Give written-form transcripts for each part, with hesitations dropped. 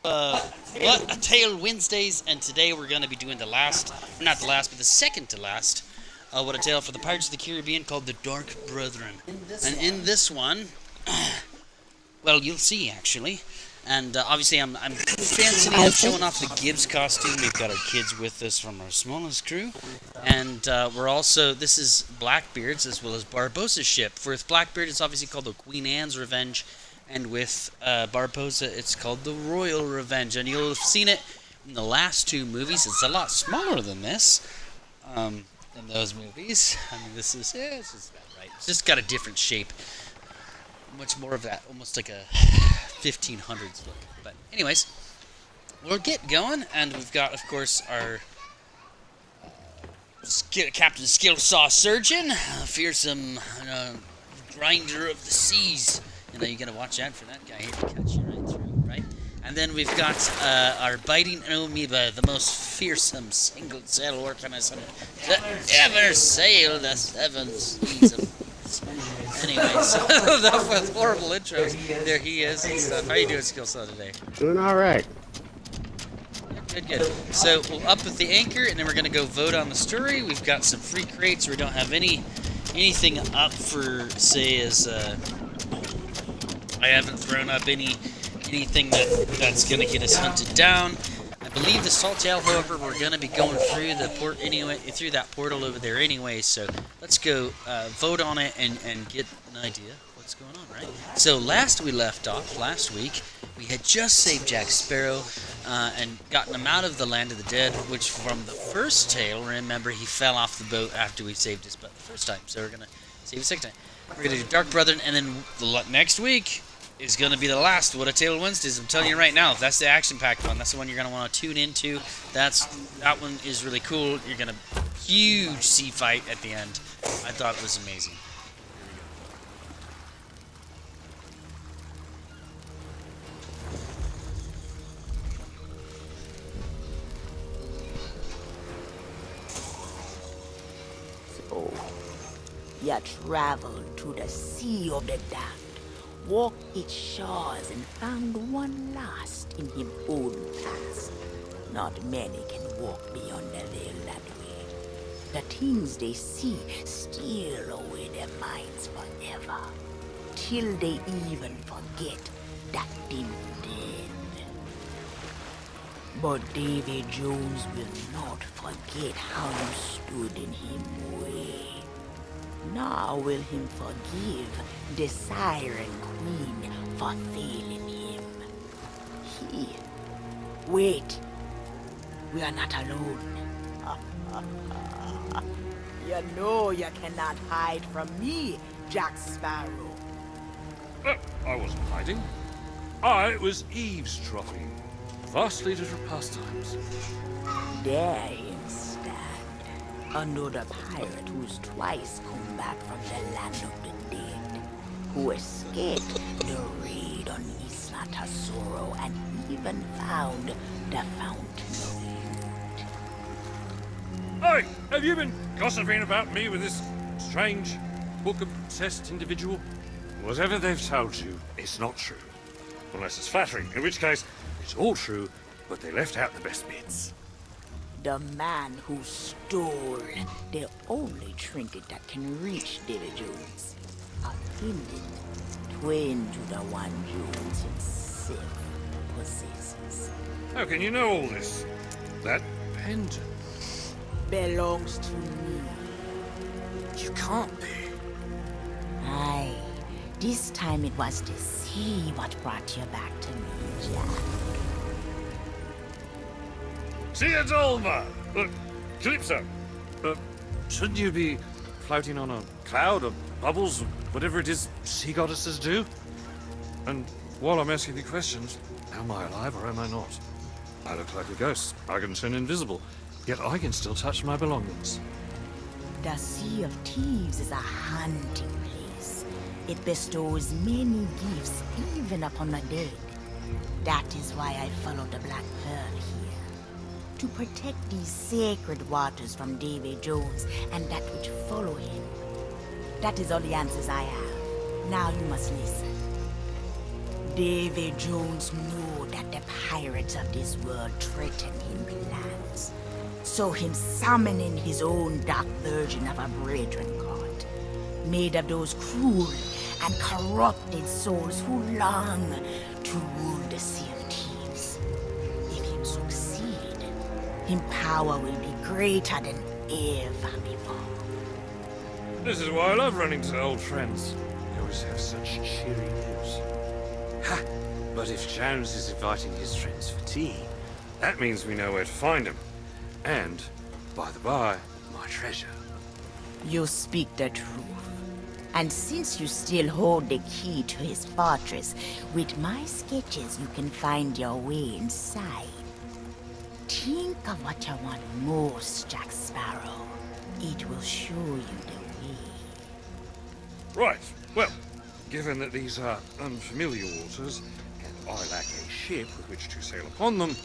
What a Tale Wednesdays, and today we're going to be doing the last, not the last, but the second to last, What a Tale for the Pirates of the Caribbean called the Dark Brethren. And in this one, well, you'll see actually. And obviously, I'm fancying up showing off the Gibbs costume. We've got our kids with us from our smallest crew, and we're also, this is Blackbeard's as well as Barbossa's ship. For with Blackbeard, it's obviously called the Queen Anne's Revenge, and with Barbossa, it's called the Royal Revenge. And you'll have seen it in the last two movies. It's a lot smaller than this, than those movies. I mean, this is, yeah, it's just about right. It's just got a different shape. Much more of that, almost like a 1500s look. But anyways, we'll get going, and we've got, of course, our Captain Skill Saw Surgeon, a fearsome grinder of the seas. You know, you gotta watch out for that guy here to catch you right through, right? And then we've got our biting amoeba, the most fearsome single-sail organism to ever sail the seven seas of. Anyway, so enough with horrible intros. There he is and stuff. How you doing, Skill Saw, today? Doing all right. Good, good. So we'll up with the anchor, and then we're gonna go vote on the story. We've got some free crates. We don't have anything up for, say, as I haven't thrown up anything that's gonna get us hunted down. I believe the Salt Ale, however, we're gonna be going through the port anyway, through that portal over there anyway. So let's go vote on it and get an idea what's going on, right? So last we left off last week, we had just saved Jack Sparrow and gotten him out of the land of the dead, which from the first tale, remember, he fell off the boat after we saved his butt the first time. So we're gonna save the second time. We're gonna do Dark Brethren, and then next week is going to be the last What a Tale Wednesdays. I'm telling you right now, that's the action-packed one. That's the one you're going to want to tune into. That one is really cool. You're going to huge sea fight at the end. I thought it was amazing. So, you traveled to the Sea of the Damned, walked its shores and found one lost in his own past. Not many can walk beyond the veil that way. The things they see steal away their minds forever, till they even forget that they were dead. But Davy Jones will not forget how you stood in his way. Nor will him forgive the Siren Queen for failing him. Wait, we are not alone. You know you cannot hide from me, Jack Sparrow. I wasn't hiding. I was eavesdropping. Vastly different pastimes. There him stand, another pirate who's twice come back from the land of the dead, who escaped the raid on Isla Tesoro and even found the Fountain of Youth. Hey, have you been gossiping about me with this strange, book-obsessed individual? Whatever they've told you, it's not true. Unless it's flattering, in which case, it's all true, but they left out the best bits. The man who stole the only trinket that can reach Davy Jones. A pendant twin to the one Jones himself possesses. How can you know all this? That pendant? Belongs to me. You can't be. Aye, this time it was to see what brought you back to me, Jack. Theodolma! Look, Calypso! Shouldn't you be floating on a cloud of bubbles, whatever it is sea goddesses do? And while I'm asking you questions, am I alive or am I not? I look like a ghost. I can turn invisible. Yet I can still touch my belongings. The Sea of Thieves is a hunting place. It bestows many gifts even upon the dead. That is why I followed the Black Pearl here. To protect these sacred waters from Davy Jones and that which follow him. That is all the answers I have. Now you must listen. Davy Jones knew that the pirates of this world threatened him plans. So him summoning his own dark version of a brethren court, made of those cruel and corrupted souls who long to rule the Sea of Thieves. If him succeed, him power will be greater than ever before. This is why I love running to old friends. They always have such cheery news. Ha! But if Jones is inviting his friends for tea, that means we know where to find him. And, by the by, my treasure. You speak the truth. And since you still hold the key to his fortress, with my sketches you can find your way inside. Think of what you want most, Jack Sparrow. It will show you the way. Right, well, given that these are unfamiliar waters, and I lack a ship with which to sail upon them,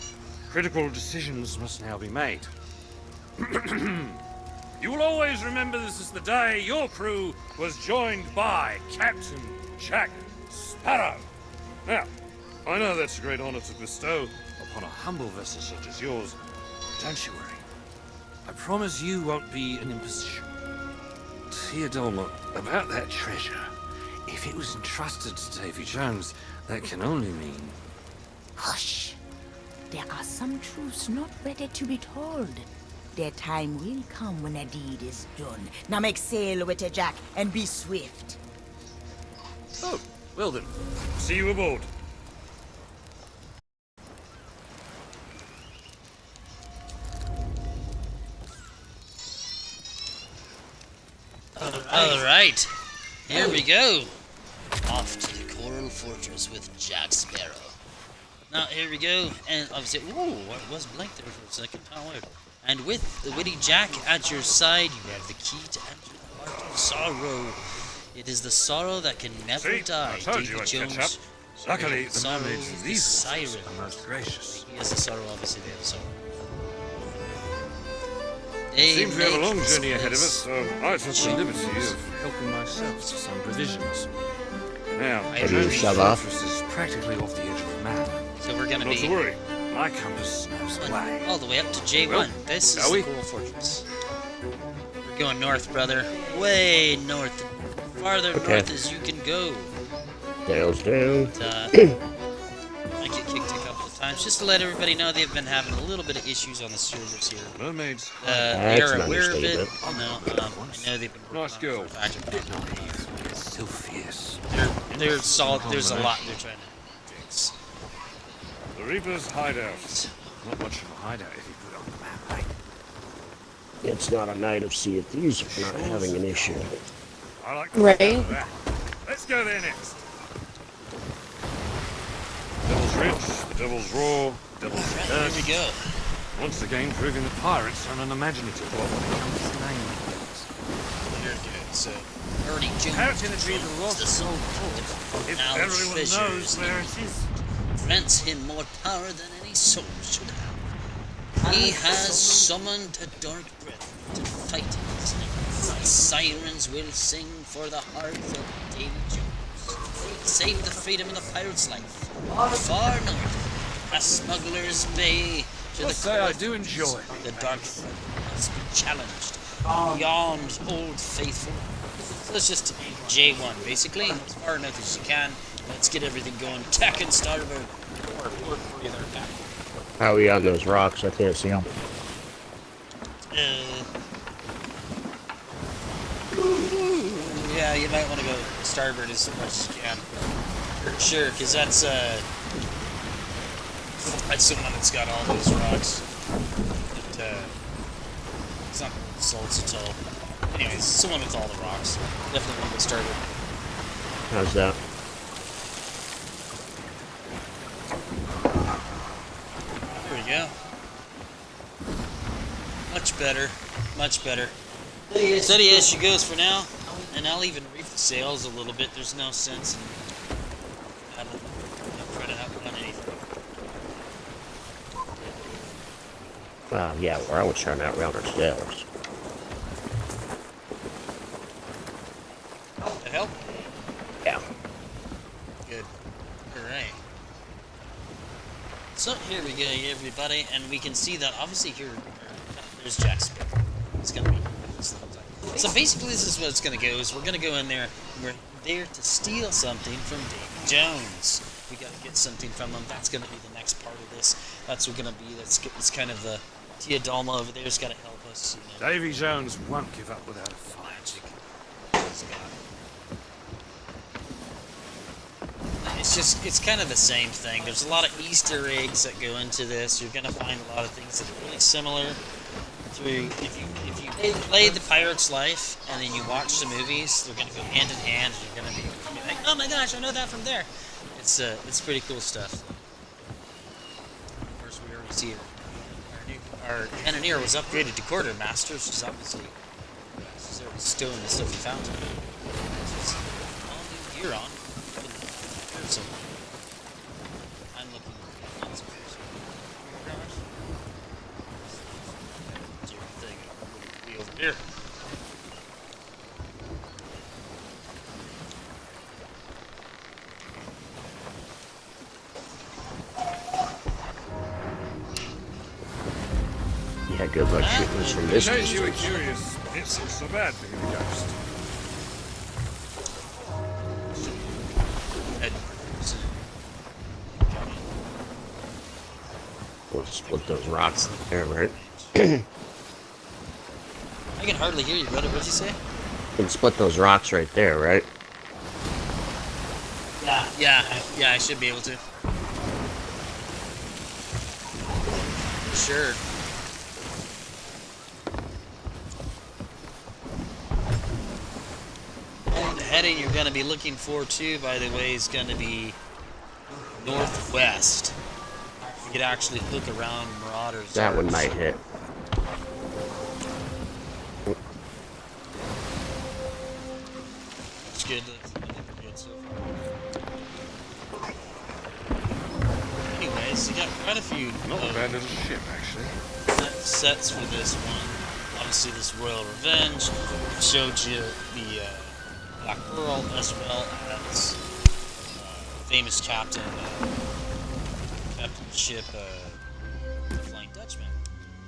critical decisions must now be made. You will always remember this as the day your crew was joined by Captain Jack Sparrow. Now, I know that's a great honor to bestow upon a humble vessel such as yours. Don't you worry. I promise you won't be an imposition. Theodolma, about that treasure, if it was entrusted to Davy Jones, that can only mean... Hush! There are some truths not ready to be told. Their time will come when a deed is done. Now make sail with it, Jack, and be swift. Oh, well then. See you aboard. Alright, here we go. Off to the Coral Fortress with Jack Sparrow. Now, here we go, and obviously, ooh, it was blank there for a second. Oh, weird. And with the witty Jack at your side, you have the key to enter the heart of sorrow. It is the sorrow that can never See, die. I told David you I'd Jones. catch up. Luckily, the sorrow mermaids is of the these siren. waters are most gracious. He has the sorrow, obviously they have the sorrow. Seems we have a long make journey ahead of us, this so I took the liberty of helping myself to some provisions. Now, Can you shove off? Fortress is practically off the edge of the map. So we're gonna Not be to worry, my compass knows the way. all the way up to J1. Well, This is shall the we? Coral Fortress. We're going north, brother. Way north. Farther north as you can go. Down's down. I get kicked a couple of times just to let everybody know they've been having a little bit of issues on the servers here. Mermaids. They That's are an aware of it. understatement. I know they've been working Nice on girl. it for a fact. It's so fierce. They're solid. There's a lot they're trying to fix. The Reaper's hideout. Not much of a hideout if you put it on the map, mate. It's not a night of Sea of Thieves if we're not having an issue. I like the Right. sound of that. Let's go there next. Devil's Ridge, the Devil's Roar, Devil's Here Curse. we go. Once again proving that pirates are an unimaginative lot when it comes to naming things. Here we go. So, Ernie Jones. How can it be the lost the soul port if now everyone treasures knows where it is? grants him more power than any soul should have. He has summoned a dark breath to fight his name. Sirens will sing for the heart of Davy Jones. Save the freedom of the pirate's life. Far north, a smuggler's bay to the Must say I court. do enjoy it. The dark must be challenged beyond Old Faithful. So let's just J1 basically, as far north as you can. Let's get everything going. Tack and starboard. Or either tack. How are we on those rocks? I can't see them. Yeah, you might want to go starboard as much as you can. For sure, because that's the one that's got all those rocks. It's not salts at all. Anyways, it's the one with all the rocks. Definitely want to go starboard. How's that? There we go. Much better. Much better. Steady as she goes for now. And I'll even reef the sails a little bit. There's no sense in having try to have run anything. Well, yeah, we're always trying to outrun ourselves. The hell? Yeah. Good. Alright. So here we go, everybody, and we can see that obviously here, there's Jack's. It's gonna be. So basically, this is what it's gonna go. Is we're gonna go in there. We're there to steal something from Davy Jones. We gotta get something from him. That's gonna be the next part of this. That's what gonna be. It's kind of the Tia Dalma over there's gotta help us. You know. Davy Jones won't give up without a fight. It's kind of the same thing. There's a lot of Easter eggs that go into this. You're gonna find a lot of things that are really similar to if you play The Pirate's Life and then you watch the movies. They're gonna go hand in hand. You're gonna be like, oh my gosh, I know that from there. It's pretty cool stuff. Of course, we already see it. Our cannoneer was upgraded to quartermaster. She's obviously she's already storing the stuff we found. She's all new gear on. So I'm looking at some thing over here. Yeah, good luck shooting us from this In case you were distance. curious, it's not so bad being a ghost. We'll split those rocks there, right? I can hardly hear you, brother. What'd you say? We can split those rocks right there, right? Yeah, I should be able to. Sure. And the heading you're going to be looking for, too, by the way, is going to be northwest. You could actually hook around Marauders. That one might hit. It's good. Good so far. Anyways, you got quite a few Not a bad little ship, actually. sets for this one. Obviously, this Royal Revenge showed you the Black Pearl as well as famous captain ship, the Flying Dutchman.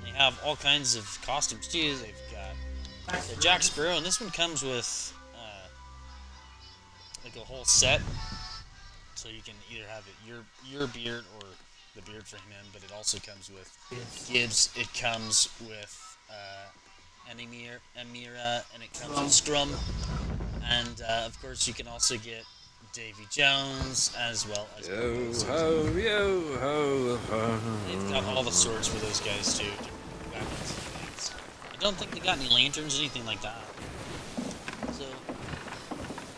They have all kinds of costumes too. They've got the Jack Sparrow, and this one comes with like a whole set, so you can either have it your beard or the beard for him. But it also comes with Gibbs. It comes with Emira, and it comes with Scrum, and of course you can also get Davy Jones, as well as Yo ho, yo ho, ho. They've got all the swords for those guys too, different weapons and things. I don't think they got any lanterns or anything like that. So,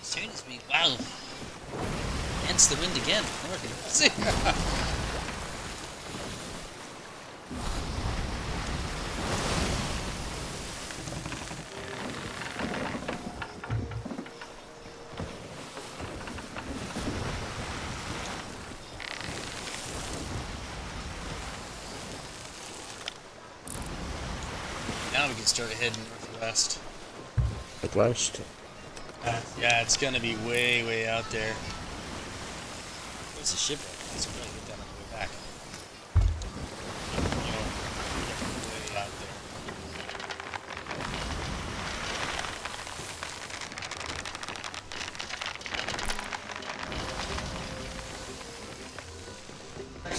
soon as we wow, hence the wind again. See. Now we can start heading northwest. Northwest? Yeah, it's gonna be way, way out there. Where's the ship? Let's probably get that on the way back. Way out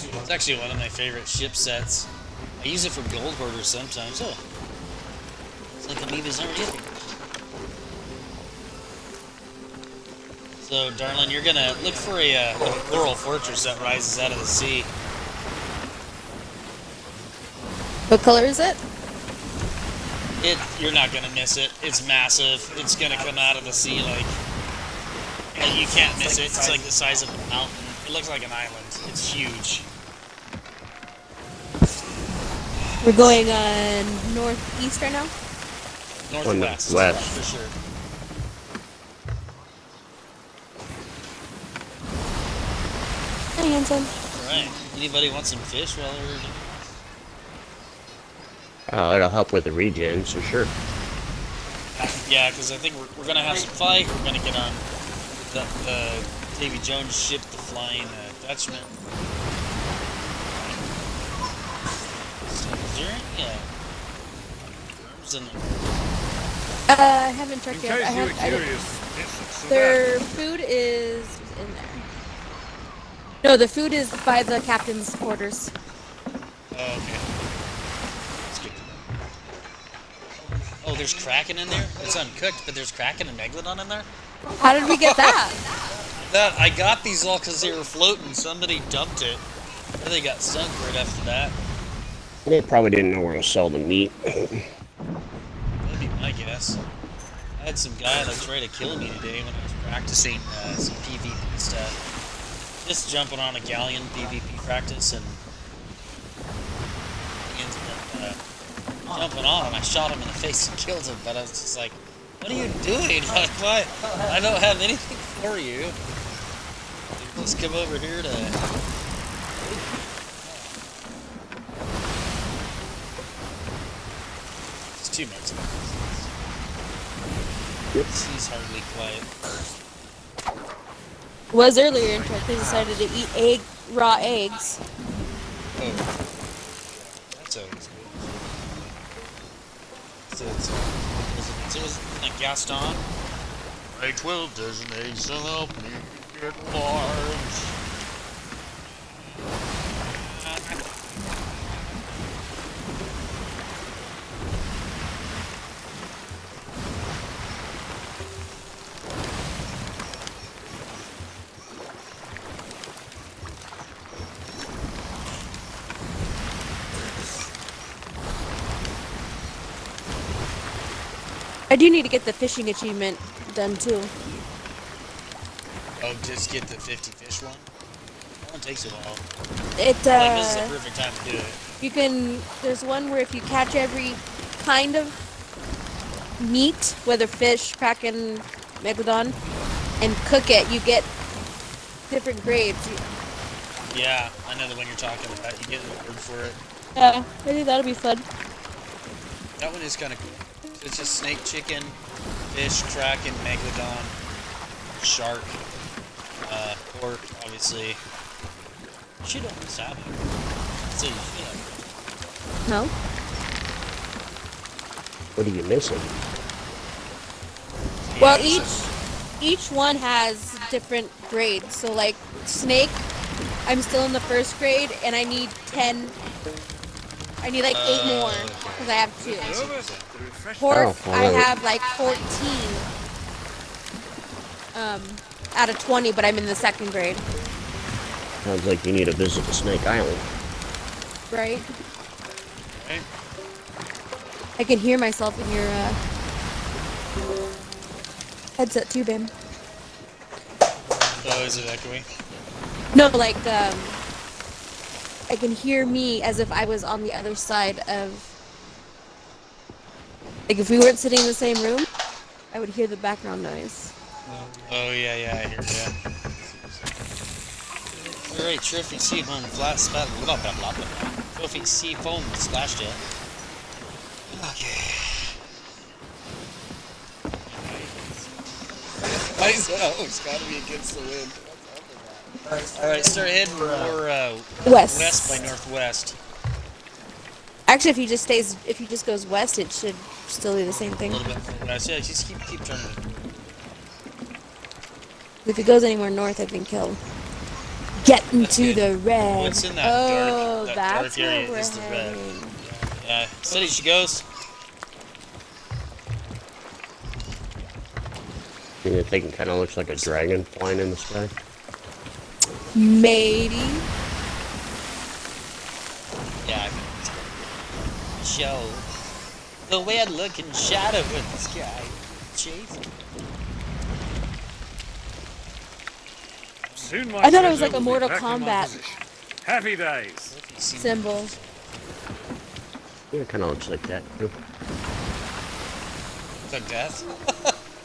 there. It's actually one of my favorite ship sets. I use it for gold hoarders sometimes. Oh. It's like Amoeba's already up here. So, darling, you're gonna look for a coral fortress that rises out of the sea. What color is it? You're not gonna miss it. It's massive. It's gonna come out of the sea like you can't miss it. It's like the size of a mountain. It looks like an island. It's huge. We're going northeast right now? Northwest, West. for sure. Hi, handsome. Alright. Anybody want some fish while we're doing Oh, it'll help with the regens, for sure. this? Yeah, because I think we're gonna have some fight. We're gonna get on the Davy Jones ship, the Flying Dutchman. Is there any worms in I haven't In checked case yet. you were I didn't- curious, it's so Their food is in there. No, the food is by the captain's quarters. Oh, okay. That's good. Oh, there's Kraken in there? It's uncooked, but there's Kraken and Megalodon in there? How did we get that? That I got these all because they were floating. Somebody dumped it. Or they got sunk right after that. They probably didn't know where to sell the meat. That'd be my guess. I had some guy that tried to kill me today when I was practicing some PvP stuff. Just jumping on a galleon PvP practice, and he ended up jumping on him. I shot him in the face and killed him, but I was just like, what are you doing? Like, what? I don't have anything for you. Let's come over here to... It's 2 minutes. Yep. He's hardly quiet. Was earlier until they decided to eat raw eggs. Oh. That's always good. So it was like Gaston. I 12 dozen eggs to help me get large. I do need to get the fishing achievement done too. Oh, just get the 50 fish one? That one takes a while. It Like, this is the perfect time to do it. you can. There's one where if you catch every kind of meat, whether fish, kraken, megalodon, and cook it, you get different grades. Yeah, I know the one you're talking about. You get an award for it. Yeah, I think that'll be fun. That one is kind of cool. It's just snake, chicken, fish, kraken, megalodon, shark, pork, obviously. You should almost have it. So you should have it. No. What are you missing? Well, Yeah, each one has different grades. So like snake, I'm still in the first grade, and I need 10. I need like 8 more because I have 2. Pork, Oh, I alright. have like 14 out of 20, but I'm in the 2nd grade. Sounds like you need to visit the Snake Island. Right? Right? I can hear myself in your headset too, babe. Oh, is it echoing? No, like I can hear me as if I was on the other side of. Like if we weren't sitting in the same room, I would hear the background noise. Oh, yeah, I hear ya. Alright, trophy seafoam flat spat blah blah blah blah. Trophy seafoam splash jet. Okay. Might as well. It's gotta be against the wind. Alright, start heading more west by northwest. Actually, if he just goes west, it should still be the same A thing. little bit more west. Yeah, just keep turning. If he goes anywhere north, I think he'll get into good. the red. What's in that oh, dark that's area where we're is the red. heading. Yeah, steady she goes. I mean, the thing kind of looks like a dragon flying in the sky. Maybe. Yeah, I mean, show the weird looking shadow in the sky. Chasing. Soon my I thought it was treasure like a will be Mortal back in my Kombat position. Happy days. symbol. Yeah, it kind of looks like that. Too. Like death?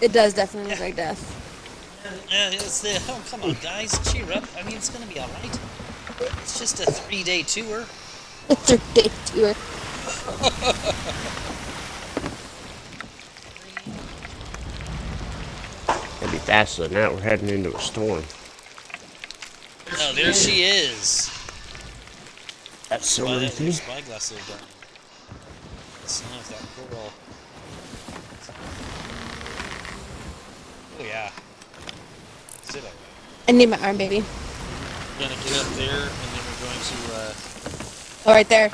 It does definitely look like death. Yeah, it's the. Oh, come on, guys, cheer up. I mean, it's gonna be alright. It's just a 3-day tour. It's your day tour. It'd be faster than that. We're heading into a storm. Oh, there she is. That's so Why easy. spyglass there, darn. Some of that coral. Oh yeah. Sit up. I need my arm, baby. We're gonna get up there, and then we're going to. Oh, right there.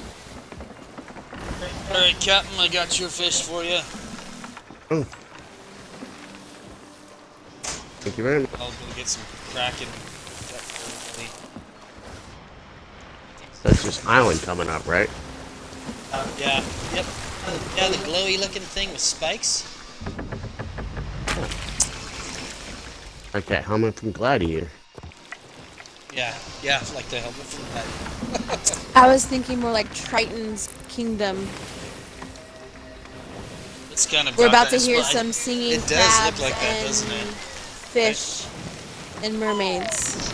All right, Captain, I got your fish for you. Oh. Thank you very much. I'll go get some Kraken. That's this island coming up, right? Yeah. Yep. Yeah, the glowy looking thing with spikes. Like that helmet from Gladiator. Yeah. Yeah, like the helmet from that. I was thinking more like Triton's Kingdom. It's kind of. We're about to that. hear Well, some singing It does crabs look like that, and doesn't it? fish and mermaids.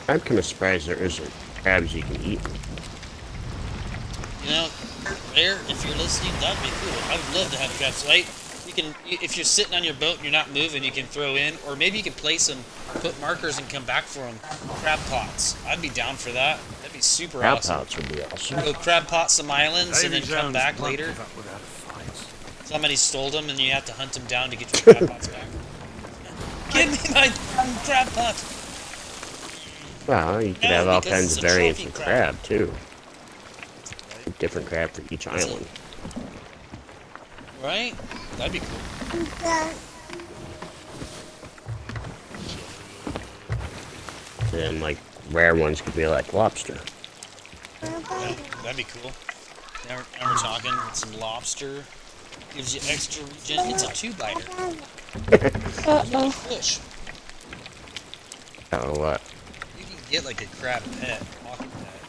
I'm kind of surprised there isn't crabs you can eat. You know, Bear, if you're listening, that'd be cool. I would love to have crabs, right? You can, if you're sitting on your boat and you're not moving, you can throw in, or maybe you can place them, put markers, and come back for them. Crab pots. I'd be down for that. That'd be super Crab awesome. pots would be awesome. Go crab pot some islands and then Davy come Jones back won't later. give up without a fight. Somebody stole them and you have to hunt them down to get your crab pots back. Give me my crab pot! Well, you could Yeah, have all because kinds it's of a variants trophy of crab. crab, too. Different crab for each island. Right? That'd be cool. Then, like, rare ones could be like lobster. Yeah, that'd be cool. Now we're talking with some lobster. Gives you extra regen. It's a 2-biter. Uh-oh. Fish. Oh, what? You can get like a crab pet, pocket pet.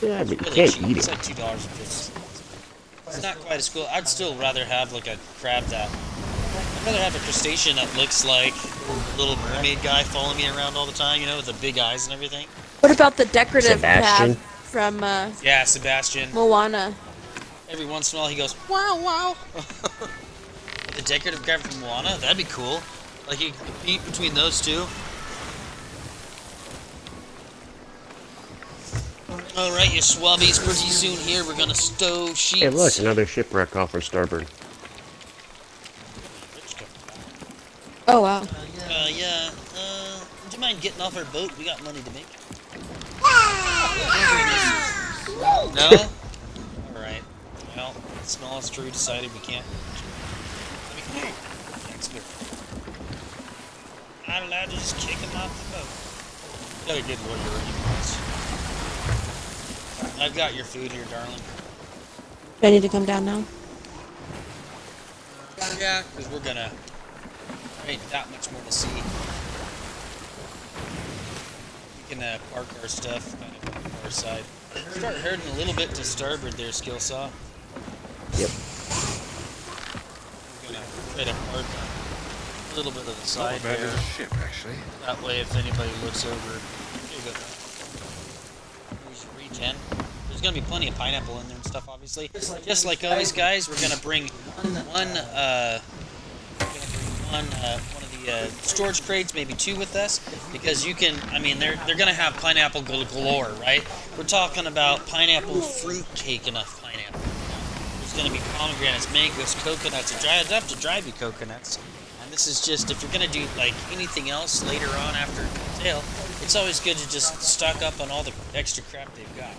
Yeah, but you Really can't cheap. eat It's it. like $2.50. It's not quite as cool. I'd still rather have like a crab that. I'd rather have a crustacean that looks like a little mermaid guy following me around all the time, you know, with the big eyes and everything. What about the decorative Sebastian? crab from Yeah, Sebastian. Moana? Every once in a while he goes, wow, wow. The decorative crab from Moana, that'd be cool. Like you could compete between those two. Alright, you swabbies, pretty soon here we're gonna stow sheets. Hey, look, another shipwreck off our starboard. Oh, wow. Yeah, would you mind getting off our boat? We got money to make. No? Alright. Well, the smallest crew decided we can't. Not allowed to just kick him off the boat. Got a good lawyer, anyways. I've got your food here, darling. Do I need to come down now? Yeah, because we're gonna. There ain't that much more to see. We can park our stuff kind of on our side. Start herding a little bit to starboard there, skill saw. Yep. We're gonna try to park a little bit of the Not side a bad there. little ship, actually. That way, if anybody looks over, here you go. Here's your regen. There's gonna be plenty of pineapple in there and stuff, obviously. Just like always, guys, we're gonna bring one of the storage crates, maybe 2 with us, because you can. I mean, they're gonna have pineapple galore, right? We're talking about pineapple fruit cake enough pineapple. There's gonna be pomegranates, mangoes, coconuts. I'd have to drive you coconuts. And this is just, if you're going to do like anything else later on after tail, it's always good to just stock up on all the extra crap they've got.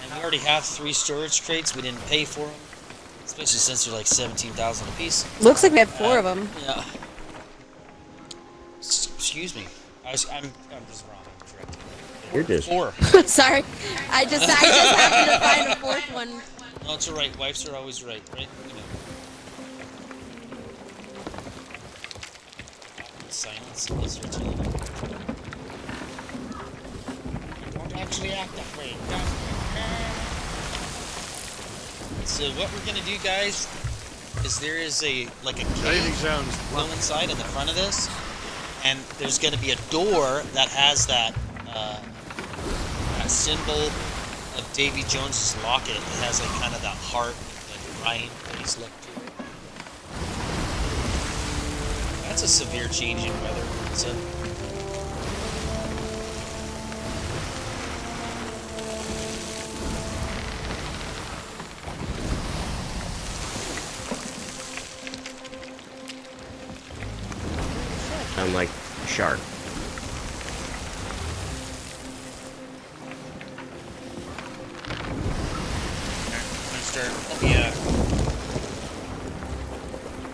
And we already have 3 storage crates. We didn't pay for them, especially since they're like 17,000 a piece. Looks like we have 4 of them. Yeah. Excuse me. I'm just wrong. I'm correct. You're just 4. Sorry. I just happened to find a 4th one. No, it's alright. Wives are always right, right? You know. Silence is your tone. Don't actually act that way. So what we're gonna do, guys, is there is a like a Davy cave Jones go inside in the front of this, and there's gonna be a door that has that that symbol of Davy Jones's locket. It has like kind of that heart, like Ryan face look to it. That's a severe change in weather. So sound like a shark. Start. Oh yeah.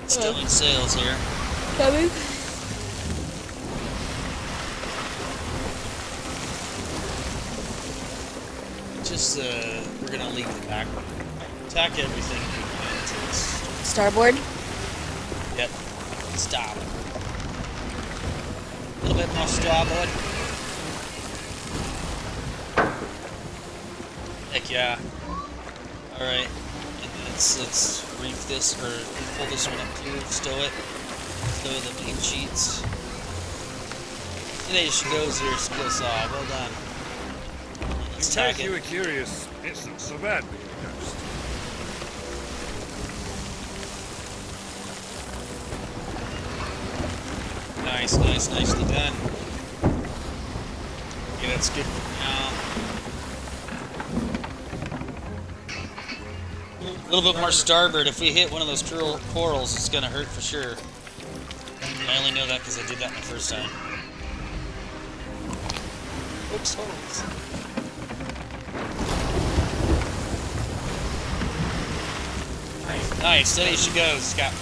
Still in sales here. Coming. Just we're gonna leave the back. Attack everything we can to this. Starboard. Yep. Stop. A little bit more starboard. Heck yeah. Alright. Let's reef this, or pull this one up too, stow it. Stow the main sheets. Today she goes here, skill saw. Well done. Let's In tack case you were it. curious, it's not so bad being a ghost. Nice, nicely done. Okay, that's good for now. A little bit more starboard. If we hit one of those corals, it's gonna hurt for sure. I only know that because I did that my first time. Oops, holes. Nice, steady she goes, Scott.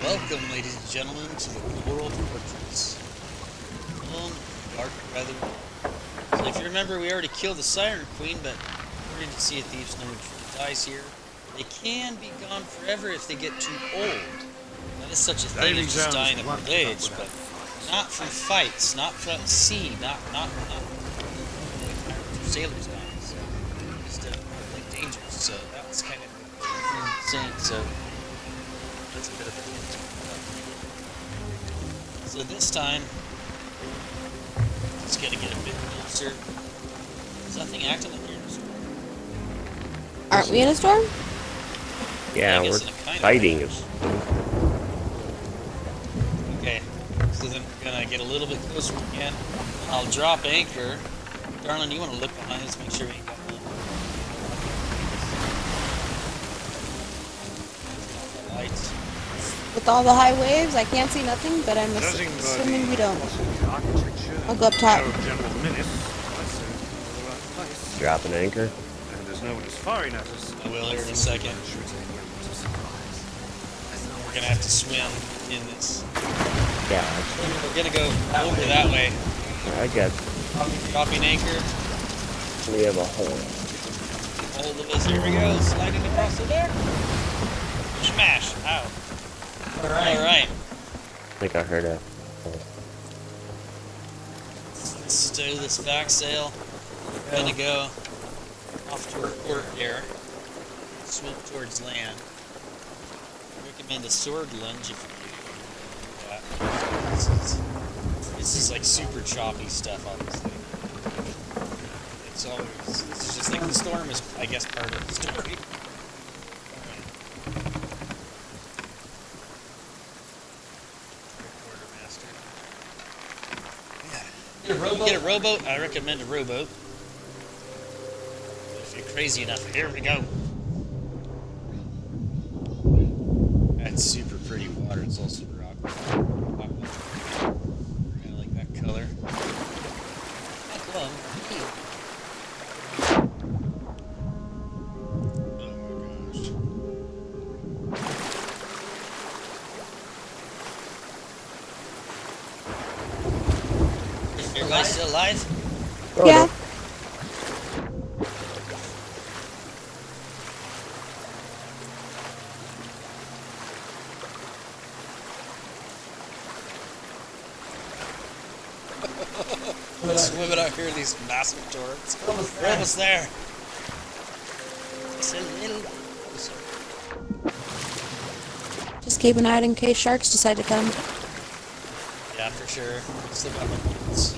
Welcome, ladies and gentlemen, to the Coral Fortress. Long, dark weather. So if you remember, we already killed the Siren Queen, but according to Sea of Thieves, no one dies here. They can be gone forever if they get too old. That is such a thing as just dying of old age, but not from fights, not from sea, not sailors dying. So just like dangerous. So that was kind of insane. So that's a bit of a hint. So this time, it's gonna get a bit closer. There's nothing active in here. Aren't we in a storm? Yeah, I we're guess in a kind of fighting. way. Okay, so then we're gonna get a little bit closer again. I'll drop anchor. Darlin, you want to look behind us, make sure we ain't got one. Lights. With all the high waves, I can't see nothing, but I'm Judging by assuming we don't. the architecture I'll go up top. and general menace, I say we're in the right place. Drop an anchor. And there's no one who's firing at us. I will here in a second. We're gonna have to swim in this. Yeah, We're gonna go over that way. I got. Dropping anchor. We have a hole. Hold of us. Here we go. Sliding across the deck. Smash. Ow. Alright. I think I heard a. Stow this back sail. We're gonna go off to our port here. Swim towards land. I recommend a sword lunge if you do that. This is like super choppy stuff, obviously. It's just like the storm is, I guess, part of the story. Quartermaster. Get a rowboat. I recommend a rowboat. If you're crazy enough, here we go. That's super pretty water. It's also rock. I like that color. Oh my gosh. Everybody still alive? Yeah. Swimming out here in these massive torrents. We're almost there. Just a little closer. Just keep an eye out in case sharks decide to come. Yeah, for sure. Still got my boots.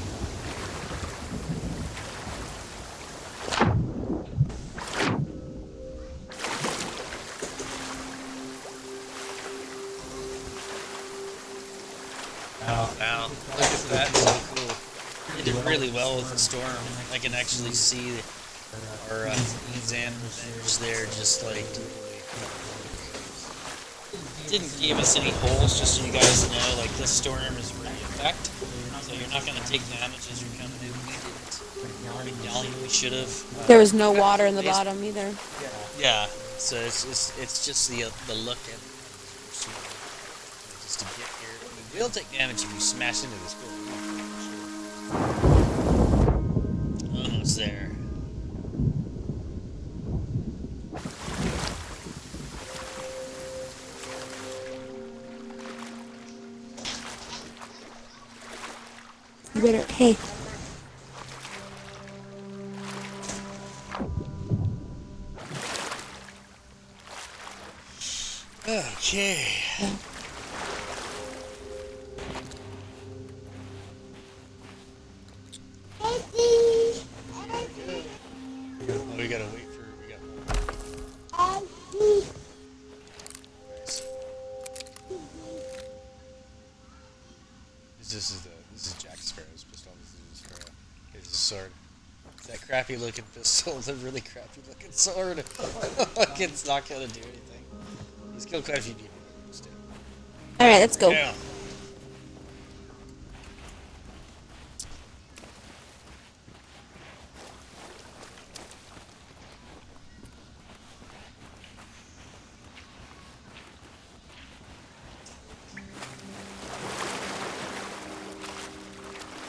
really well with the storm. I can actually see our Zan revenge there, just like didn't give us any holes. Just so you guys know, like this storm is really effect, so you're not going to take damage as you're coming in. We didn't. We should have. There was no water in the bottom either. Yeah, so it's just the look at just to get here. We will take damage if you smash into this building. Almost there. You better. Hey. Okay. Yeah. Oh, we gotta wait for. We got This is Jack Sparrow's pistol. This is his Sparrow. His sword. It's that crappy looking pistol. The really crappy looking sword. Like it's not gonna do anything. He's killed quite a few people. Alright, let's go. Yeah.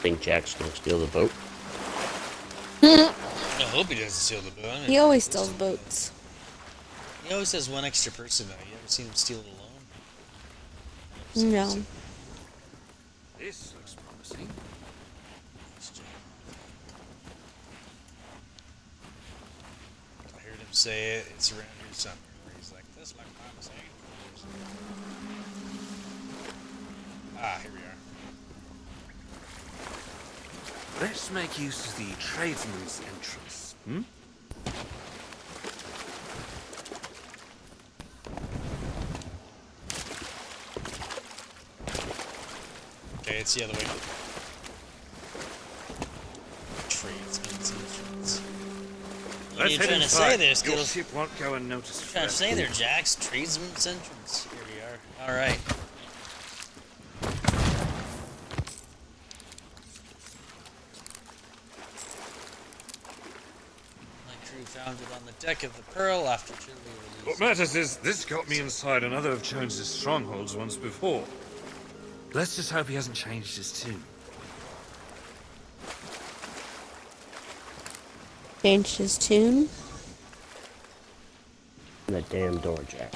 Think Jack's gonna steal the boat? I hope he doesn't steal the boat. I mean, He always steals boats. He always has one extra person though. You ever seen him steal it alone? No. This looks promising. I heard him say it. It's around here somewhere. Where he's like, "This looks promising." Ah, here we are. Let's make use of the tradesman's entrance. Hmm? Okay, it's the other way. Tradesman's entrance. What are Let's you head trying to inside. say there, Your Skittles? ship won't go unnoticed. Trying to say there, Jax? Tradesman's entrance. Here we are. All right. My crew found it on the deck of the Pearl after Chile released. What matters is this got me inside another of Jones's strongholds once before. Let's just hope he hasn't changed his tune. Changed his tune. That damn door, Jack.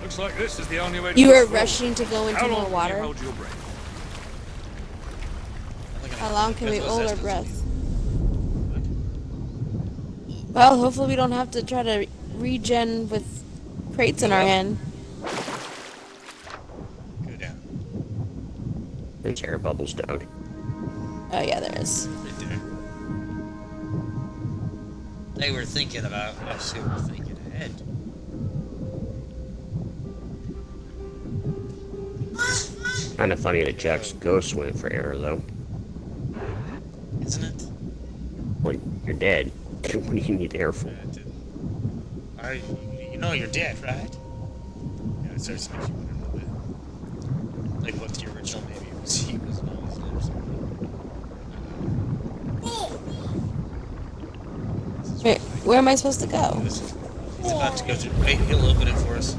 Looks like this is the only way to You push were forward. rushing to go into How more long water. Can you hold your breath? How long can we hold our breath? Well, hopefully we don't have to try to regen with crates in our hand. Go down. There's air bubbles down. Oh yeah, there is. Right there. They were thinking about us who were thinking ahead. Kind of funny that Jack's ghost went for air, though. Isn't it? Well, you're dead. What do you need air for? You know you're dead, right? It starts to make you wonder a little bit. Like what the original maybe was he was always there or something. Wait, where am I supposed to go? He's about to go through. Wait, he'll open it for us.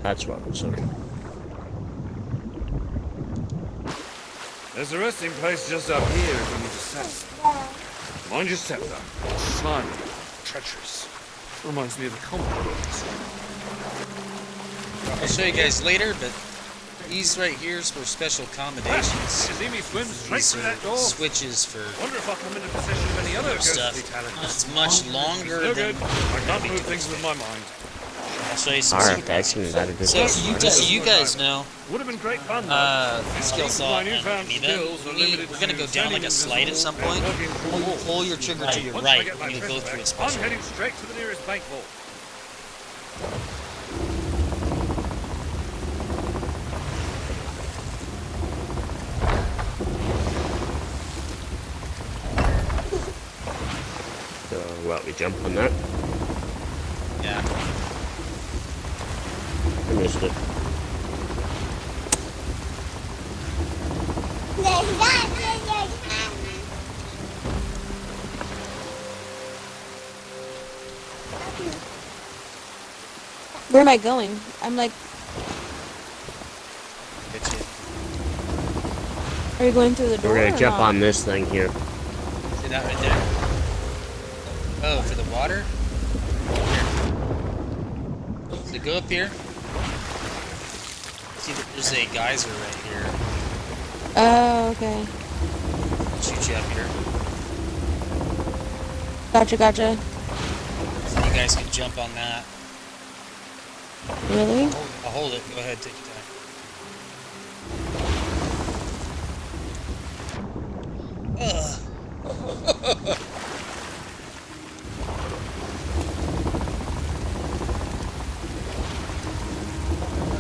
That's what I'm saying. There's a resting place just up here if you need to set. Mind your step, though. Slimy, treacherous. Reminds me of the common. I'll show you guys later, but these right here is for special accommodations. You see me swim straight These through are that door? switches for Wonder if I'll come into possession of any other stuff. ghostly talents. It's much longer No than. good. I can't move things with my mind. I'll show you some. Alright, excellent. That is So you guys know, Would have been great fun, though. skill saw. My newfound skills are limited We're gonna go to down like a slide at some point. Pull your trigger to your Once right I get my when you go treasure through a back, special. I'm heading straight to the nearest bank vault. well, we jump on that. Yeah. I missed it. Where am I going? I'm like, Get you. are we going through the door? We're gonna or jump not? on this thing here. See that right there? Oh, for the water? Here. So go up here. See, there's a geyser right here. Oh, okay. Shoot you up here. Gotcha. So you guys can jump on that. Really? I'll hold it. Go ahead, take your time. Ugh.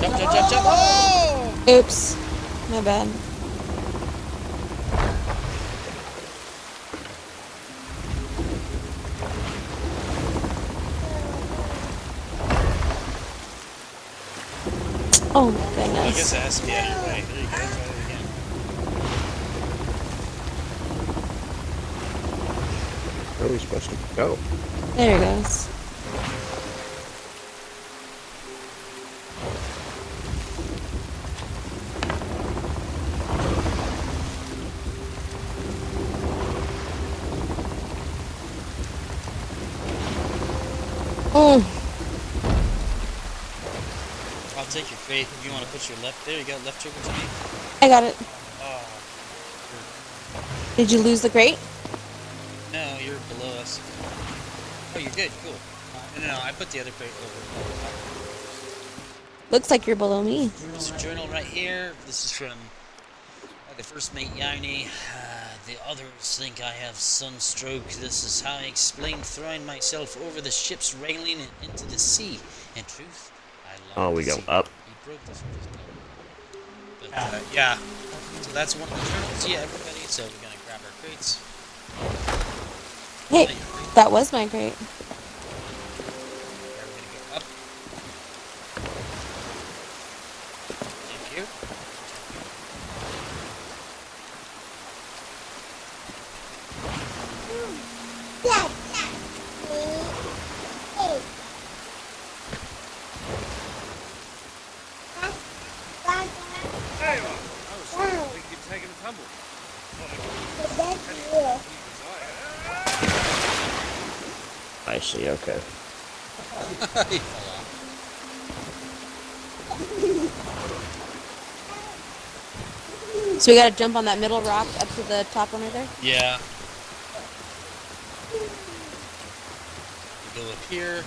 Jump! Oh! Oops. My bad. Oh my I guess goodness. it has to be out of your way. There you go. Try it again. Where are we supposed to go? There it goes. I'll take your crate. If you want to put your left there, you got left trigger to me. I got it. Oh, Did you lose the crate? no, you're below us. Oh, you're good. Cool. No, I put the other crate over. Looks like you're below me. There's a journal right here. This is from the first mate Yarny. The others think I have sunstroke. This is how I explained throwing myself over the ship's railing and into the sea. In truth, I love Oh, we the go sea. up. He broke the surface bone. But yeah, so that's one of the journals. Yeah, everybody. So we're gonna grab our crates. Hey, that was my crate. Yeah, we're gonna go up. Thank you. There you are. I was starting to think you'd taken a tumble. I see, okay. He fell off. So we gotta jump on that middle rock up to the top one right there? Yeah. Go up here.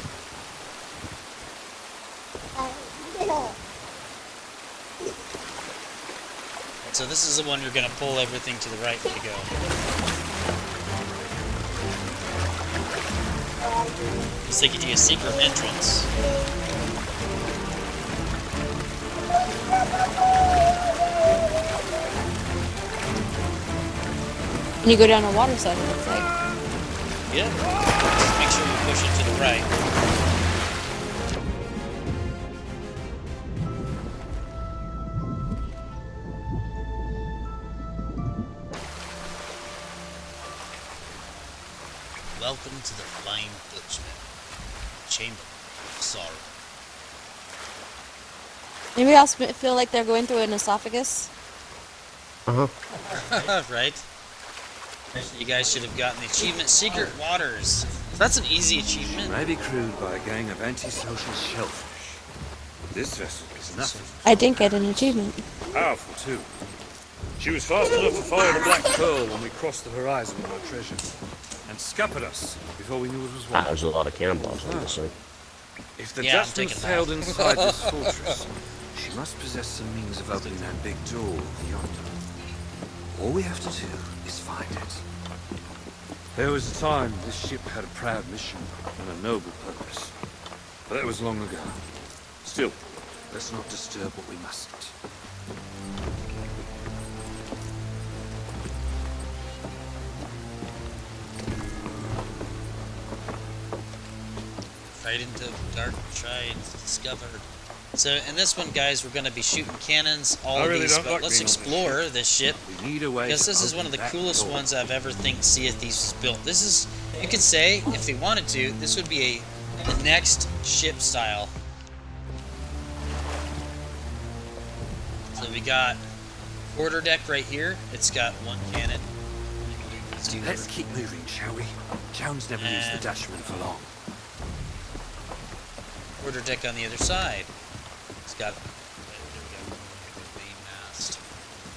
So this is the one you're gonna pull everything to the right to go. Let's take you to a secret entrance. And you go down a water slide, it looks like. Yeah. Just make sure you're push it to the right. Welcome to the Flying Dutchman, Chamber of Sorrow. Maybe I'll feel like they're going through an esophagus. Right? You guys should have gotten the achievement Secret Waters. That's an easy achievement. May be crewed by a gang of antisocial shellfish. This vessel is nothing. I didn't get an achievement. Powerful, too. She was fast enough to follow the Black Pearl when we crossed the horizon with our treasure, and scuppered us before we knew it was one. There's a lot of cannonballs on this thing. If the Yeah, I'm Dutchman taking sailed that. inside this fortress, she must possess some means of opening that big door yonder. All we have to do is find it. There was a time this ship had a proud mission and a noble purpose. But that was long ago. Still, let's not disturb what we mustn't. Right into dark, try and discover. So in this one, guys, we're going to be shooting cannons, all of these, but let's explore this ship, We need a way because to this is open one of the that coolest door. ones I've ever think Sea of Thieves has built. This is, you could say, if they wanted to, this would be the next ship style. So we got quarterdeck right here. It's got one cannon. Let's keep moving, shall we? Jones never leaves the Dutchman for long. Quarterdeck on the other side. It's got, there we go, the main mast.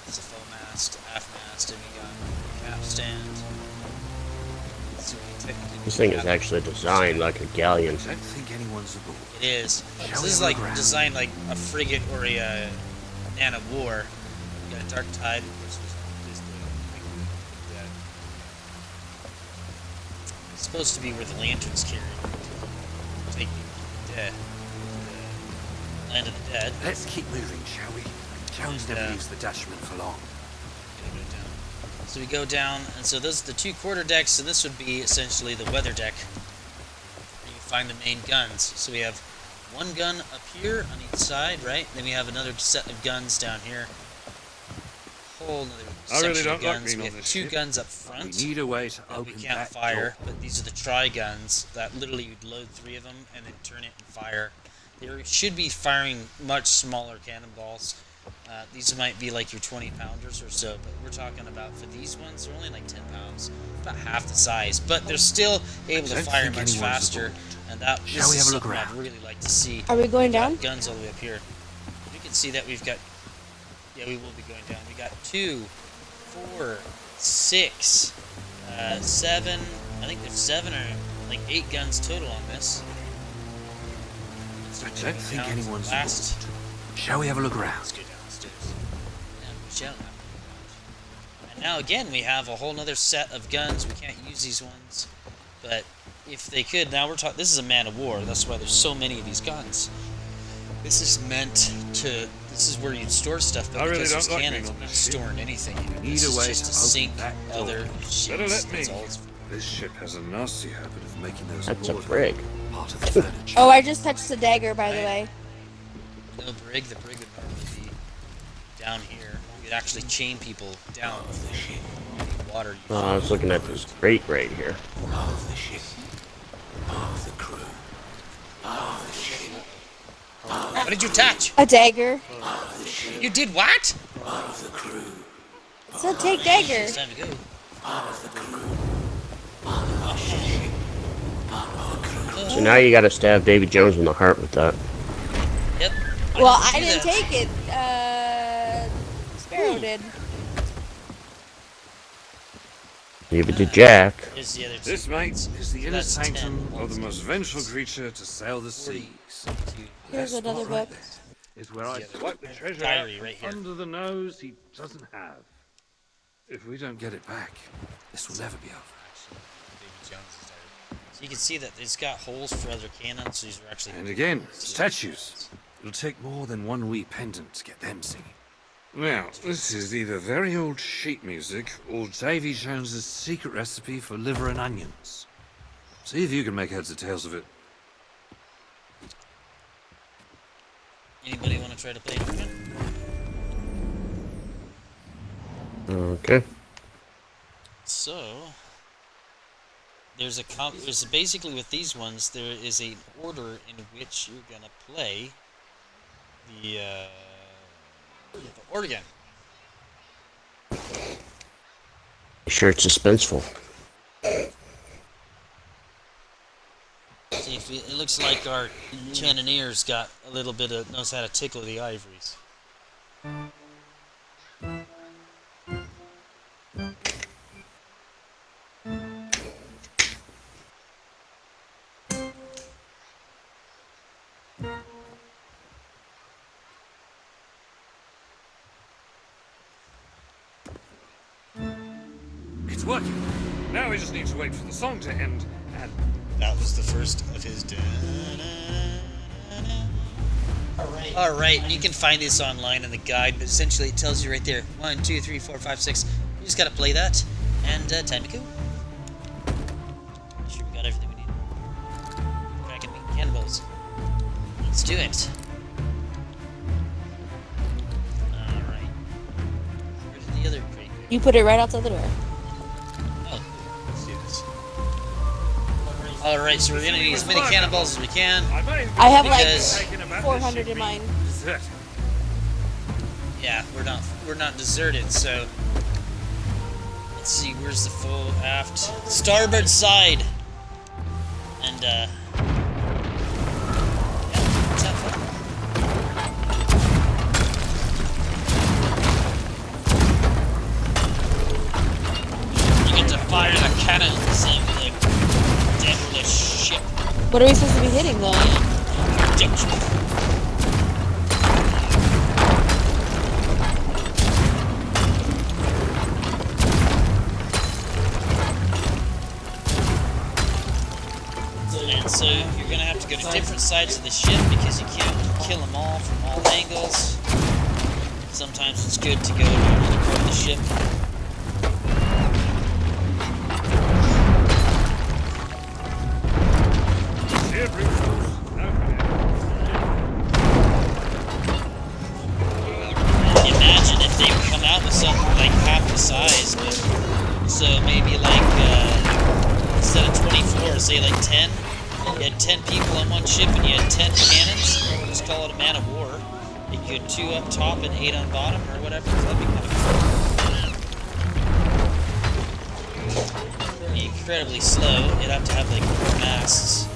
It's a full mast, aft mast, and we got capstan. So we technically This thing is actually designed like a galleon. I don't think anyone's aboard. It is. Shall This we is have a like look around? designed like a frigate or a man of war. You got a dark tide. It's supposed to be where the lanterns carry. Take the dead. The land of the dead. Let's keep moving, shall we? Jones never Yeah. leaves the Dutchman for long. Gonna go down. So we go down, and so those are the two quarter decks, and this would be essentially the weather deck. Where you find the main guns. So we have one gun up here on each side, right? Then we have another set of guns down here. Whole another I really section don't of like guns. being We on have this two ship. guns up We front need a way to that we open can't that fire, door. but these are the tri guns that literally you'd load 3 of them and then turn it and fire. They should be firing much smaller cannonballs. These might be like your 20 pounders or so, but we're talking about for these ones, they're only like 10 pounds, about half the size, but they're still able to don't fire think much anyone's faster. aboard. And that Shall this we is have a look something I'd around? really like to see. Are we going We've got down? guns all the way up here. You can see that we've got. Yeah, we will be going down. We got 2, 4, 6, 7. I think there's 7 or like 8 guns total on this. So I we're don't gonna go think down to the anyone's last. aboard. Shall we have a look around? Let's go downstairs. And we shall have a look around. And now again, we have a whole nother set of guns. We can't use these ones, but if they could, now we're talking. This is a man of war. That's why there's so many of these guns. This is meant to. This is where you store stuff, but I really because there's don't like cannons, being on we're not this ship. storing anything. We need This a is way just to to open sink that door. other ships. Better let That's me. all it's for. This ship has a nasty habit of making those That's a aboard brig. part of the furniture. Oh, I just touched the dagger, by the way. No brig. The brig would normally be down here. You could actually chain people down with the ship. Water. I was looking at this crate right here. Of the ship, of the crew, of the ship, What did you touch? A dagger. of the ship, You did what? of the crew, So take dagger. It's time to go. of the crew, of the ship, of the crew. So now you gotta stab Davy Jones in the heart with that. Yep. Well, did I you do didn't that? take it. Sparrow did. Give it to Jack. Here's the other This, two mate, guns. is the So inner that's 10. sanctum of the most vengeful creature to sail the seas. Here's That another spot right book. there is where I The other swipe the one. treasure Diary out right here. under the nose he doesn't have. If we don't get it back, this will never be over. So you can see that it's got holes for other cannons. So these are actually. And again, statues. It'll take more than one wee pendant to get them singing. Now, this is either very old sheet music or Davy Jones's secret recipe for liver and onions. See if you can make heads or tails of it. Anybody want to try to play it again? Okay. So there's basically with these ones there is an order in which you're gonna play the organ. Sure, it's suspenseful. See, if it looks like our cannoneer's got a little bit of knows how to tickle the ivories. It's working. Now we just need to wait for the song to end, and That was the first of his. Alright, you can find this online in the guide, but essentially it tells you right there 1, 2, 3, 4, 5, 6. You just gotta play that, and time to go. Sure, we got everything we need. Dragon meat cannibals. Let's do it. Alright. Where's the other crate? You put it right outside the door. Oh, let's do this. Alright, so we're gonna need as many cannonballs as we can. I have Because- like 400 in mine. dessert. Yeah, we're not deserted, so let's see, where's the full aft? Starboard side! And yeah, let's have fun. You get to fire the cannons of the devilish ship. What are we supposed to be hitting though? And so you're gonna have to go to different sides of the ship because you can't kill them all from all angles. Sometimes it's good to go to another part of the ship. Imagine if they would come out with something like half the size, but so maybe like instead of 24, say like 10. You had 10 people on one ship and you had 10 cannons. Just call it a man of war. You could 2 up top and 8 on bottom or whatever. That'd be kind of cool. Be incredibly slow. You'd have to have like 4 masts.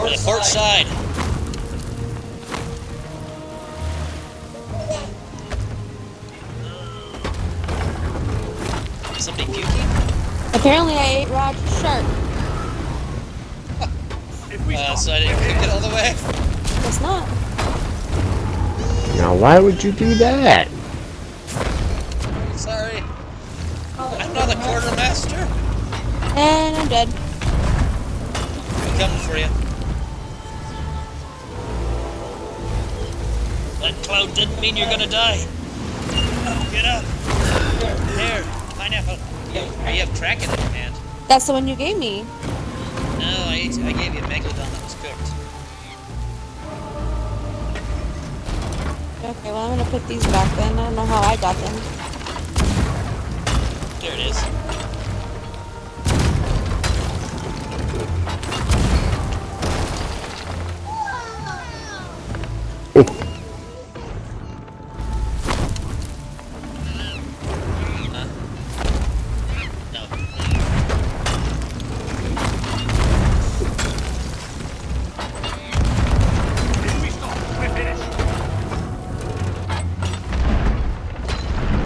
The port side. Somebody puking? Apparently I ate Roger's shark. So I didn't cook it all the way? Guess not. Now, why would you do that? Sorry. I'm not a quartermaster. And I'm dead. I'm coming for you. That cloud didn't mean you're gonna die. Get up. There, pineapple. You have Kraken in your hand. That's the one you gave me. No, I gave you a megalodon that was cooked. Okay, well I'm gonna put these back then. I don't know how I got them. There it is. Huh? No.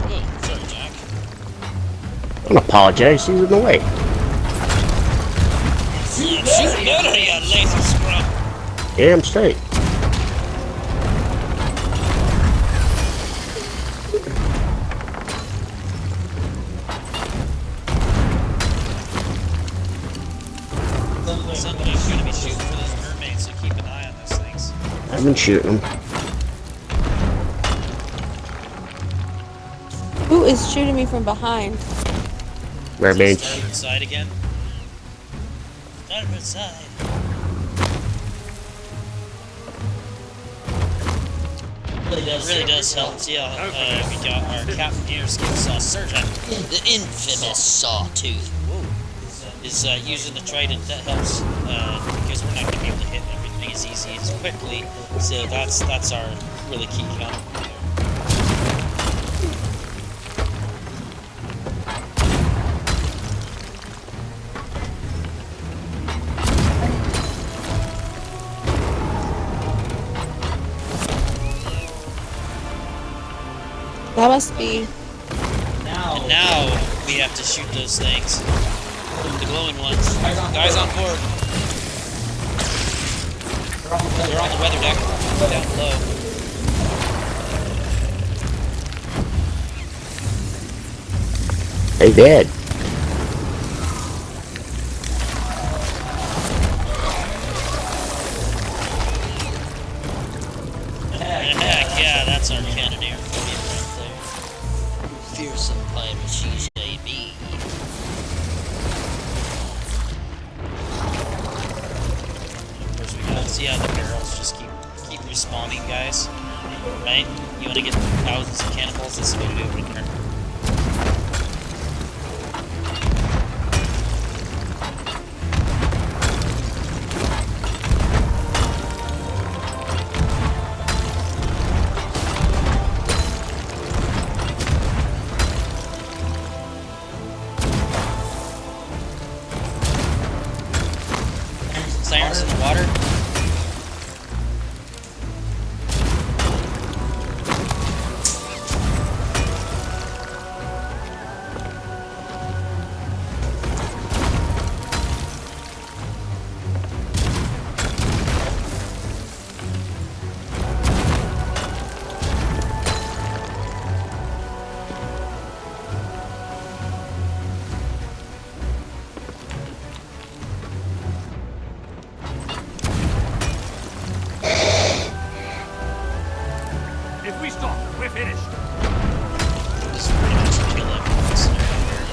Oh, sorry, Jack. Don't apologize, he's in the way. Shoot better, you lazy scrub. Damn straight. He's shooting for those mermaids, so keep an eye on those things. I've been shooting them. Who is shooting me from behind? Mermaids. Starboard side again. Starboard side. It really does help. See how we got our Captain Deerskin Saw Surgeon, the infamous Sawtooth. Whoa. Is using the trident. That helps because we're not going to be able to hit everything as easy as quickly. So that's our really key counter. That must be. And now we have to shoot those things. The glowing ones. Guys on board. They're on the weather deck. Down below. They dead. Heck yeah, that's our Cannoneer for you right there. Fearsome pirates, JB. Of course, we gotta see how the barrels just keep respawning, guys. Right? You wanna get thousands of cannonballs? This is what we do right here. Sirens in the water. If we stop, we're finished. This is pretty much a kill everyone scenario here.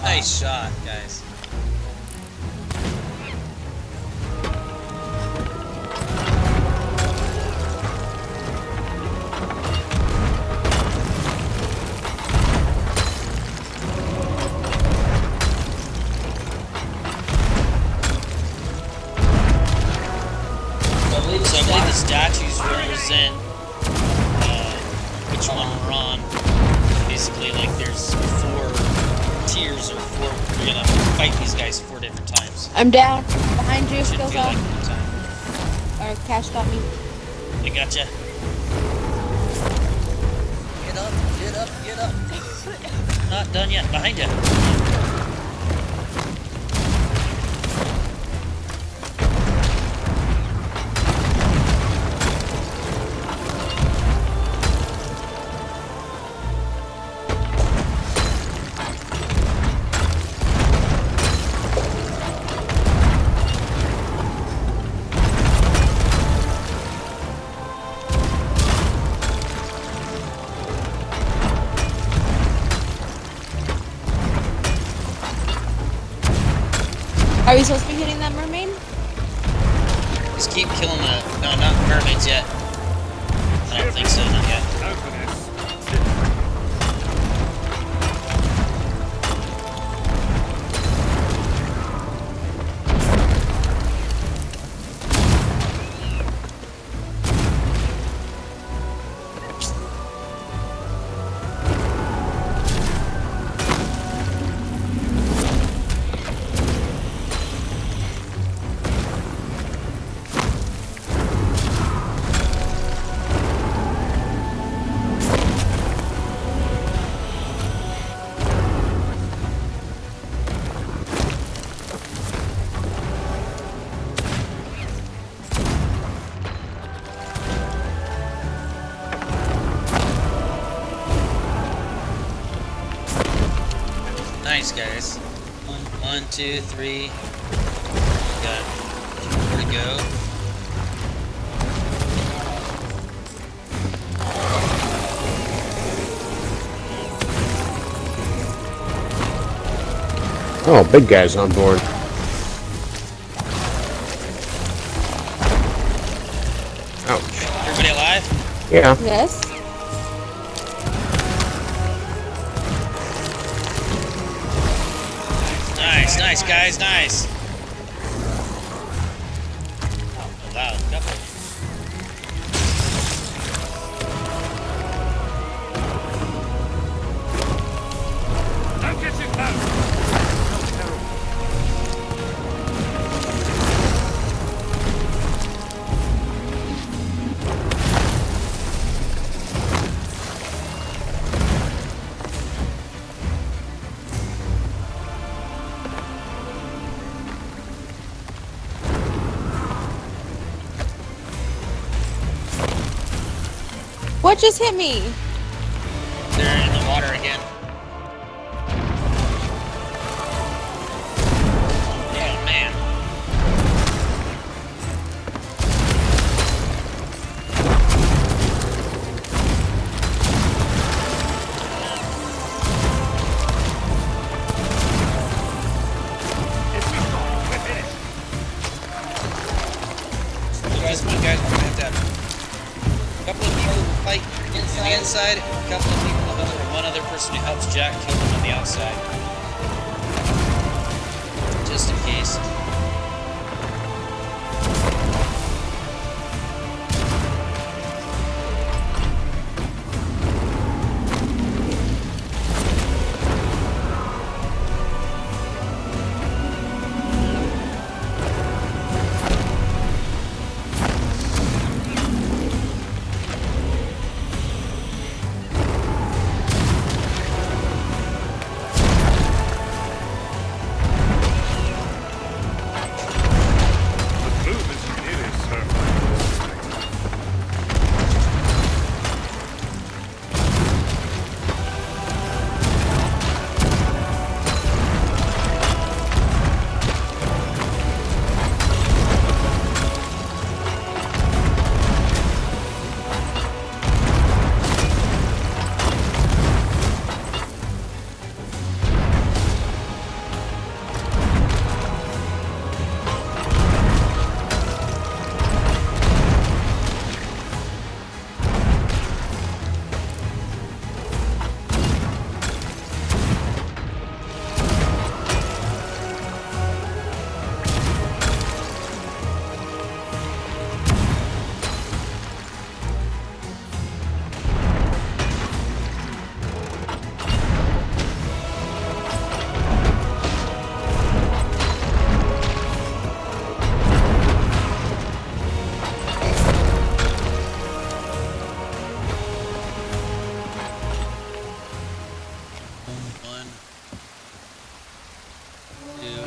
Nice shot, guys. So I believe the statues represent which one we're on. Basically, like there's 4 tiers or 4. We're gonna fight these guys 4 different times. I'm down. Behind you, Should skills feel like off. one time. Or Cash got me. I gotcha. Get up, get up, get up. Not done yet. Behind you. Are we supposed to be hitting that mermaid? Just keep killing the... No, not mermaids yet. I don't think so, not yet. No finesse. Nice, guys. One, two, three. Got 2 more to go. Oh, big guy's on board. Ouch. Everybody alive? Yeah. Yes. Nice, nice, guys, nice. Oh, wow, couple. Don't get too close. What just hit me? They're in the water again. Oh, man. You guys, we're gonna have to have a couple of people who fight on the inside, a couple of people, one other person who helps Jack kill them on the outside. Just in case. The move is nearly as terrifying as the spectre. One, two,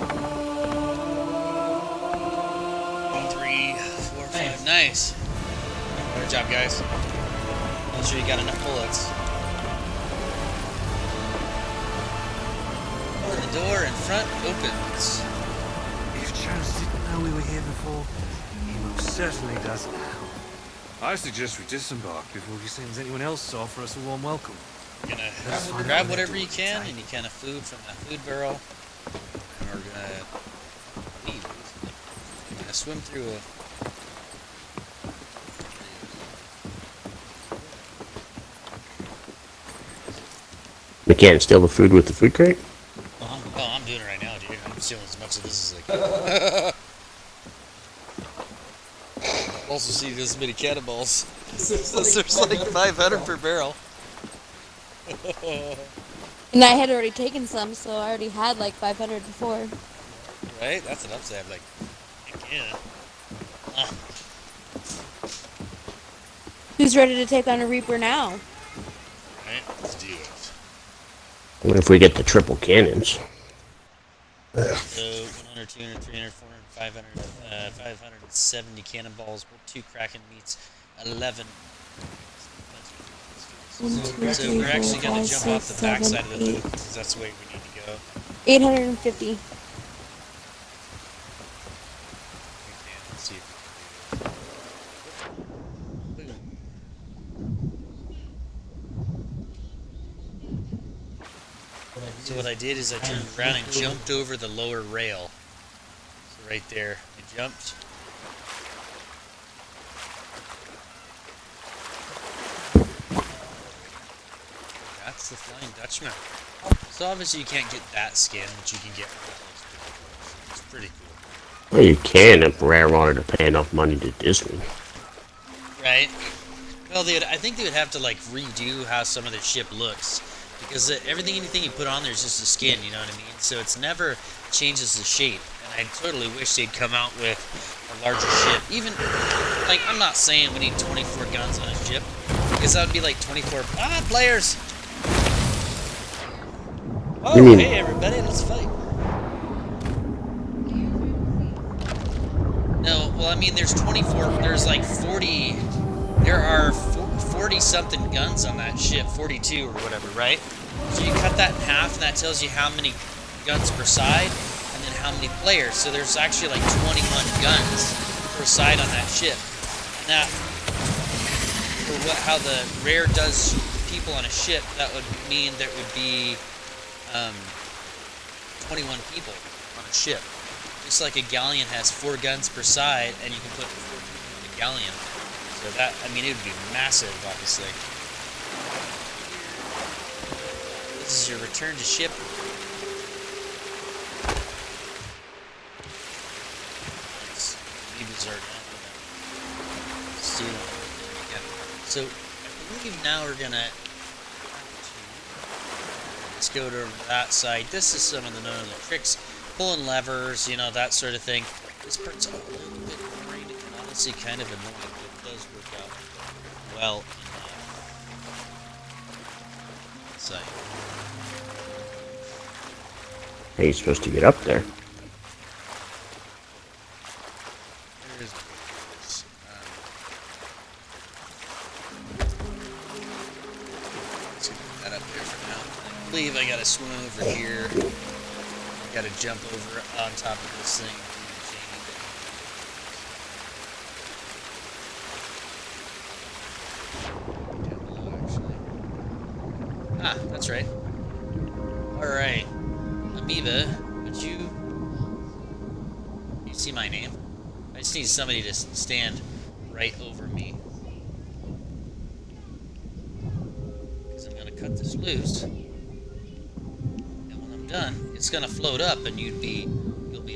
three, four, five. Nice. Good job, guys. Make sure you got enough bullets. The door in front opens. If Jones didn't know we were here before, he most certainly does now. I suggest we disembark before he sends anyone else to offer us a warm welcome. You're gonna grab whatever you can, any kind of food from that food barrel, and we're gonna leave. We're gonna swim through a. We can't steal the food with the food crate? Oh, I'm doing it right now, dude. I'm stealing as much of this as I can. Also, see this many cannonballs. There's like 500 per barrel. And I had already taken some, so I already had like 500 before. Right? That's enough to have, like, heck yeah. Who's ready to take on a Reaper now? Right? Let's do it. What if we get the triple cannons? So 100, 200, 300, 400, 500, 570 cannonballs, 2 Kraken meats, 11. So we're actually going to jump off the backside of the loop because that's the way we need to go. 850. Okay, let's see if we can do this. Boom. So what I did is I turned around and jumped over the lower rail. So right there, I jumped. That's the Flying Dutchman. So obviously you can't get that skin, but you can get one of those. It's pretty cool. Well, you can if Rare wanted to pay enough money to Disney. Right? Well, I think they would have to like redo how some of their ship looks, because anything you put on there is just a skin. You know what I mean? So it's never changes the shape. And I totally wish they'd come out with a larger ship. Even like I'm not saying we need 24 guns on a ship, because that would be like 24 players. Oh, You mean- hey everybody, let's fight. No, well, I mean, there's 24, there's like 40, there are 40 something guns on that ship, 42 or whatever, right? So you cut that in half, and that tells you how many guns per side, and then how many players. So there's actually like 21 guns per side on that ship. Now, for how the Rare does people on a ship, that would mean there would be 21 people on a ship. Just like a galleon has 4 guns per side, and you can put 4 people in a galleon. So that, I mean, it would be massive, obviously. This is your return to ship. So, I believe now we're gonna let's go to that side. This is some of the known tricks. Pulling levers, you know, that sort of thing. This part's a little bit boring and honestly kind of annoying, but it does work out well enough. So, How you supposed to get up there? here's this. Let's put that up there for now. I believe I gotta swim over here. I gotta jump over on top of this thing. Ah, that's right. Alright. Amoeba, would you see my name? I just need somebody to stand right over me. Because I'm going to cut this loose. And when I'm done, it's going to float up and you'll be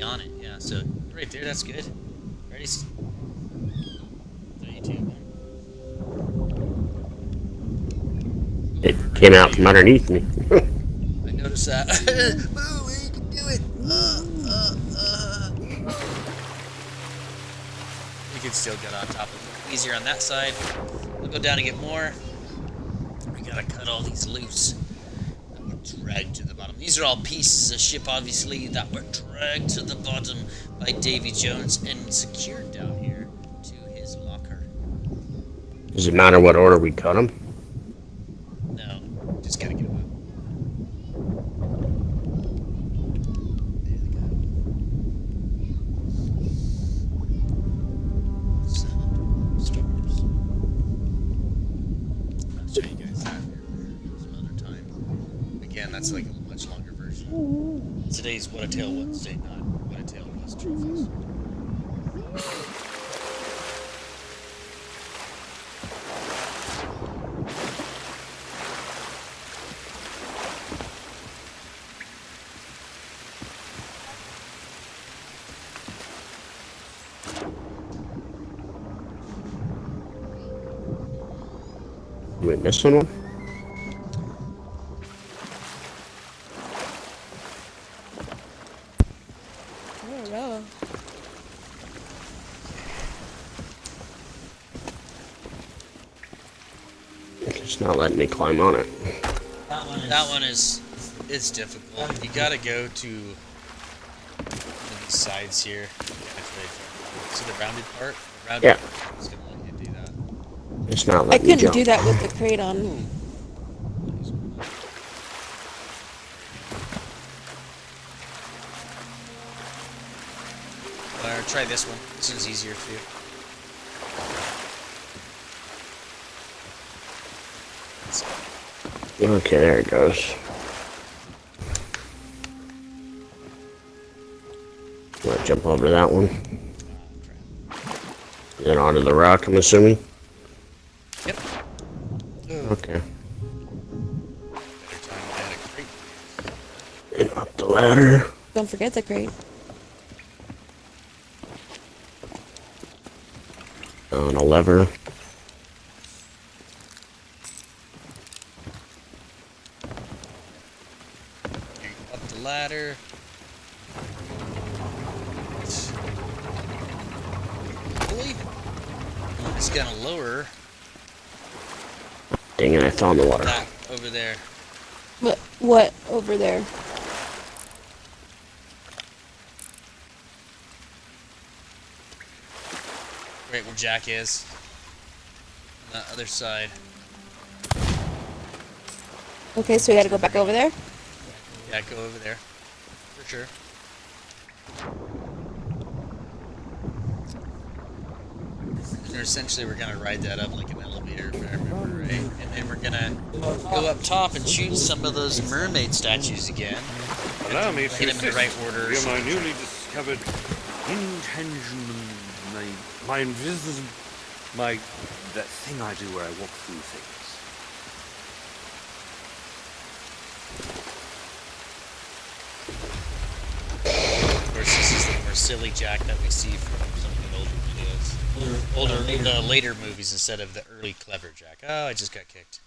on it. Yeah, so right there, that's good. Ready? 3, 2, 1. It came out from underneath me. I noticed that. Boo, you can do it. We can still get on top of it. Easier on that side. We'll go down and get more. We gotta cut all these loose that were dragged to the bottom. These are all pieces of ship, obviously, that were dragged to the bottom by Davy Jones and secured down here to his locker. Does it matter what order we cut them? No, just gotta get them out. Stars. I'll show you guys that some other time. Again, that's like a much longer version. Today's What a Tale Wednesday, not What a Tale Plus Trophies. Are we missing one? I don't know. It's not letting me climb on it. That one is it's difficult. You gotta go to these sides here. See the rounded part? The rounded Yeah. part is gonna let you do that. It's not I letting me couldn't jump. do that with the crate on. Or try this one. This one's easier for you. Okay, there it goes. Want to jump over to that one? Then onto the rock, I'm assuming? Yep. Okay. Better time to add a crate. And up the ladder. Don't forget the crate. On a lever. Up the ladder. Hopefully. It's gonna lower Dang it, I fell in the water. that over there. What over there? Right where Jack is. On the other side. Okay, so we gotta go back over there? Yeah, go over there. For sure. And essentially, we're gonna ride that up like an elevator, if I remember right. And then we're gonna go up top and shoot some of those mermaid statues again. Allow me Hit to them in the right order. Via my newly discovered intention, my invisible, that thing I do where I walk through things. Of course, this is the more silly Jack that we see from some of the older videos. The later movies instead of the early clever Jack. Oh, I just got kicked.